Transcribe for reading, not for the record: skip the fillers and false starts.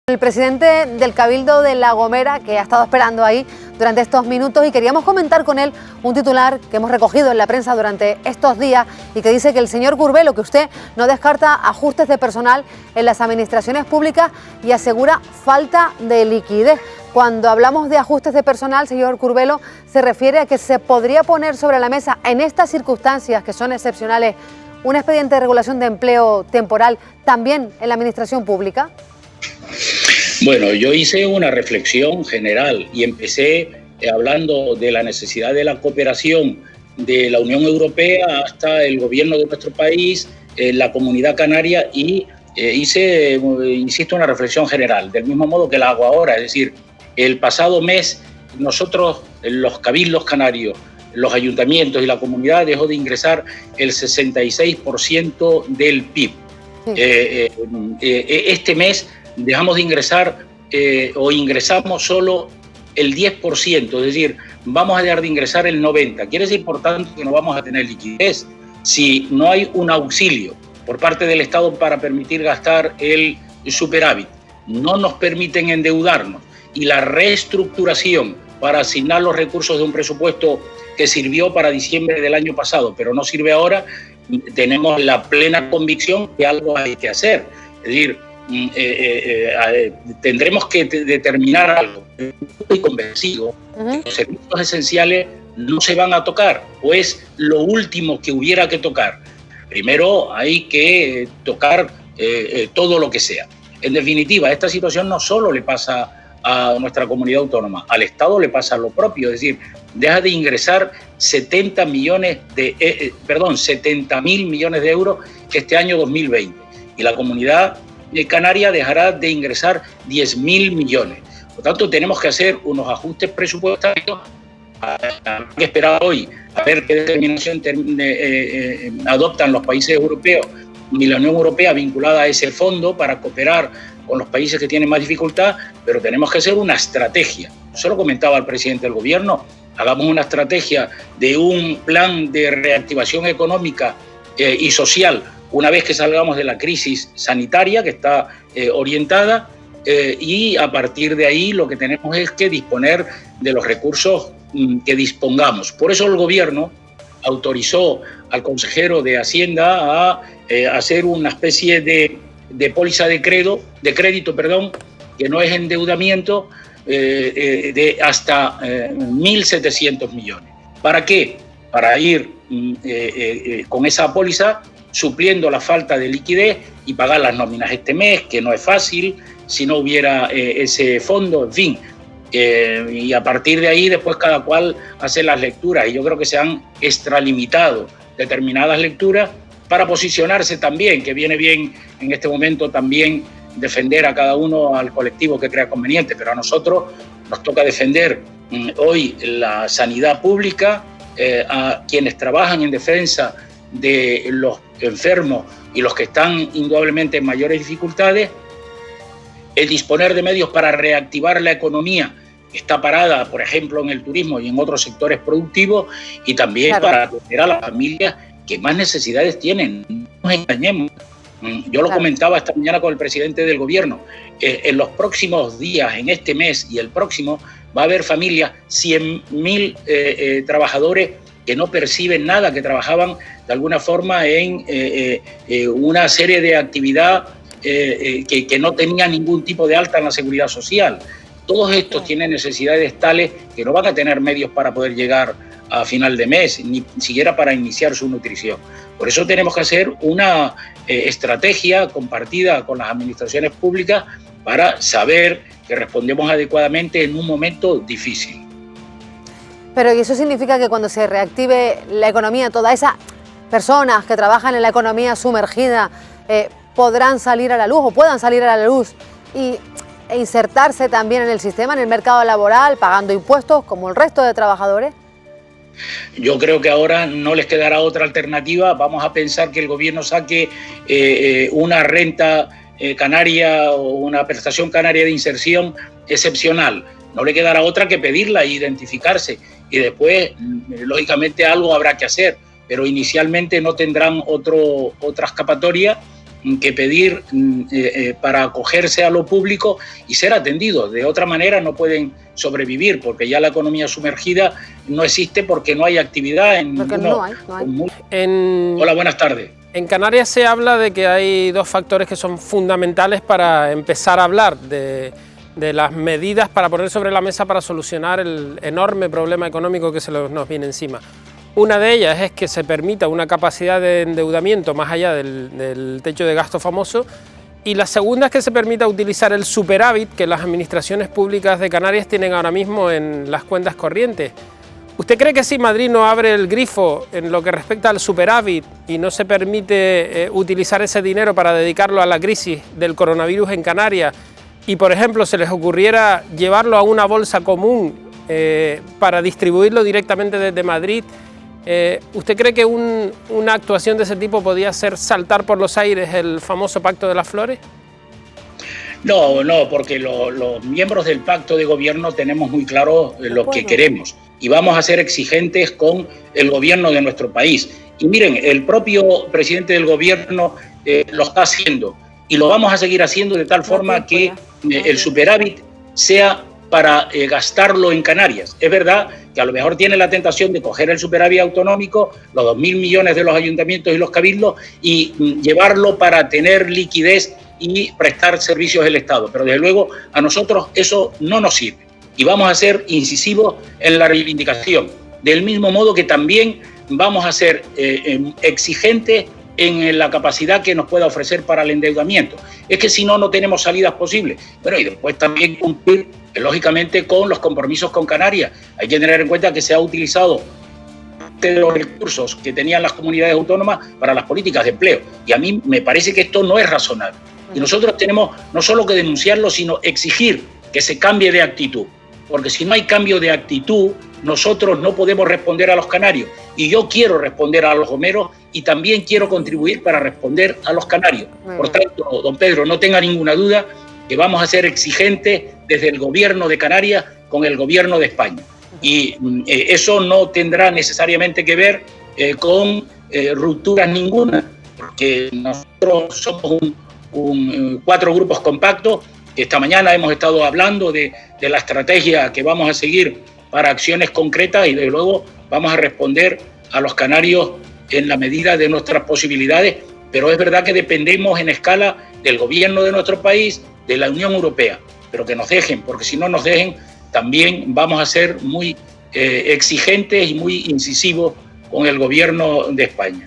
El presidente del Cabildo de La Gomera, que ha estado esperando ahí durante estos minutos, y queríamos comentar con él un titular que hemos recogido en la prensa durante estos días y que dice que el señor Curbelo, que usted no descarta ajustes de personal en las administraciones públicas y asegura falta de liquidez. Cuando hablamos de ajustes de personal, señor Curbelo, se refiere a que se podría poner sobre la mesa en estas circunstancias que son excepcionales un expediente de regulación de empleo temporal también en la administración pública. Bueno, yo hice una reflexión general y empecé hablando de la necesidad de la cooperación de la Unión Europea hasta el gobierno de nuestro país, la Comunidad Canaria, y hice, insisto, una reflexión general, del mismo modo que la hago ahora. Es decir, el pasado mes nosotros, los cabildos canarios, los ayuntamientos y la comunidad dejó de ingresar el 66% del PIB. Este mes dejamos de ingresar o ingresamos solo el 10%, es decir, vamos a dejar de ingresar el 90%. Quiere decir, por tanto, que no vamos a tener liquidez si no hay un auxilio por parte del Estado para permitir gastar el superávit. No nos permiten endeudarnos, y la reestructuración para asignar los recursos de un presupuesto que sirvió para diciembre del año pasado, pero no sirve ahora, tenemos la plena convicción que algo hay que hacer. Es decir, tendremos que determinar algo. Estoy convencido que los servicios esenciales no se van a tocar, o es lo último que hubiera que tocar. Primero hay que tocar todo lo que sea. En definitiva, esta situación no solo le pasa a nuestra comunidad autónoma, al Estado le pasa lo propio. Es decir, deja de ingresar 70.000 millones de euros este año 2020, y la comunidad canaria dejará de ingresar 10.000 millones. Por tanto, tenemos que hacer unos ajustes presupuestarios. Hay que esperar hoy a ver qué determinación adoptan los países europeos y la Unión Europea vinculada a ese fondo para cooperar con los países que tienen más dificultad, pero tenemos que hacer una estrategia. Yo lo comentaba al presidente del gobierno, hagamos una estrategia de un plan de reactivación económica y social una vez que salgamos de la crisis sanitaria que está orientada, y a partir de ahí lo que tenemos es que disponer de los recursos que dispongamos. Por eso el gobierno autorizó al consejero de Hacienda a hacer una especie de póliza de crédito, que no es endeudamiento, de hasta 1.700 millones. ¿Para qué? Para ir con esa póliza supliendo la falta de liquidez y pagar las nóminas este mes, que no es fácil si no hubiera ese fondo, en fin. Y a partir de ahí después cada cual hace las lecturas, y yo creo que se han extralimitado determinadas lecturas para posicionarse también, que viene bien en este momento también defender a cada uno al colectivo que crea conveniente, pero a nosotros nos toca defender hoy la sanidad pública, a quienes trabajan en defensa de los enfermos y los que están indudablemente en mayores dificultades, el disponer de medios para reactivar la economía que está parada, por ejemplo, en el turismo y en otros sectores productivos, y también para atender a las familias que más necesidades tienen. No nos engañemos. Yo lo comentaba esta mañana con el presidente del gobierno. En los próximos días, en este mes y el próximo, va a haber familias, 100.000 trabajadores que no perciben nada, que trabajaban de alguna forma en una serie de actividad que no tenía ningún tipo de alta en la seguridad social. Todos estos tienen necesidades tales que no van a tener medios para poder llegar a final de mes, ni siquiera para iniciar su nutrición. Por eso tenemos que hacer una estrategia compartida con las administraciones públicas para saber que respondemos adecuadamente en un momento difícil. Pero ¿y eso significa que cuando se reactive la economía, todas esas personas que trabajan en la economía sumergida podrán salir a la luz o puedan salir a la luz e insertarse también en el sistema, en el mercado laboral, pagando impuestos como el resto de trabajadores? Yo creo que ahora no les quedará otra alternativa. Vamos a pensar que el gobierno saque una renta canaria o una prestación canaria de inserción excepcional. No le quedará otra que pedirla e identificarse, y después, lógicamente, algo habrá que hacer, pero inicialmente no tendrán otra escapatoria que pedir para acogerse a lo público y ser atendidos. De otra manera no pueden sobrevivir, porque ya la economía sumergida no existe porque no hay actividad. Porque no hay. Hola, buenas tardes. En Canarias se habla de que hay dos factores que son fundamentales para empezar a hablar de las medidas para poner sobre la mesa para solucionar el enorme problema económico que nos viene encima. Una de ellas es que se permita una capacidad de endeudamiento más allá del techo de gasto famoso, y la segunda es que se permita utilizar el superávit que las administraciones públicas de Canarias tienen ahora mismo en las cuentas corrientes. ¿Usted cree que si Madrid no abre el grifo en lo que respecta al superávit y no se permite utilizar ese dinero para dedicarlo a la crisis del coronavirus en Canarias, y por ejemplo se les ocurriera llevarlo a una bolsa común para distribuirlo directamente desde Madrid, ¿usted cree que una actuación de ese tipo podía hacer saltar por los aires el famoso Pacto de las Flores? No, porque los miembros del pacto de gobierno tenemos muy claro lo que queremos y vamos a ser exigentes con el gobierno de nuestro país. Y miren, el propio presidente del gobierno lo está haciendo y lo vamos a seguir haciendo de tal forma que el superávit sea para gastarlo en Canarias. Es verdad que a lo mejor tiene la tentación de coger el superávit autonómico, los 2.000 millones de los ayuntamientos y los cabildos, y llevarlo para tener liquidez y prestar servicios del Estado. Pero desde luego a nosotros eso no nos sirve y vamos a ser incisivos en la reivindicación. Del mismo modo que también vamos a ser exigentes en la capacidad que nos pueda ofrecer para el endeudamiento. Es que si no, no tenemos salidas posibles. Bueno, y después también cumplir, lógicamente, con los compromisos con Canarias. Hay que tener en cuenta que se ha utilizado de los recursos que tenían las comunidades autónomas para las políticas de empleo. Y a mí me parece que esto no es razonable. Y nosotros tenemos no solo que denunciarlo, sino exigir que se cambie de actitud. Porque si no hay cambio de actitud, nosotros no podemos responder a los canarios. Y yo quiero responder a los gomeros y también quiero contribuir para responder a los canarios. Por tanto, don Pedro, no tenga ninguna duda que vamos a ser exigentes desde el gobierno de Canarias con el gobierno de España. Y eso no tendrá necesariamente que ver con rupturas ninguna, porque nosotros somos 4 grupos compactos. Esta mañana hemos estado hablando de la estrategia que vamos a seguir para acciones concretas y desde luego vamos a responder a los canarios en la medida de nuestras posibilidades, pero es verdad que dependemos en escala del gobierno de nuestro país, de la Unión Europea, pero que nos dejen, porque si no nos dejen también vamos a ser muy exigentes y muy incisivos con el gobierno de España.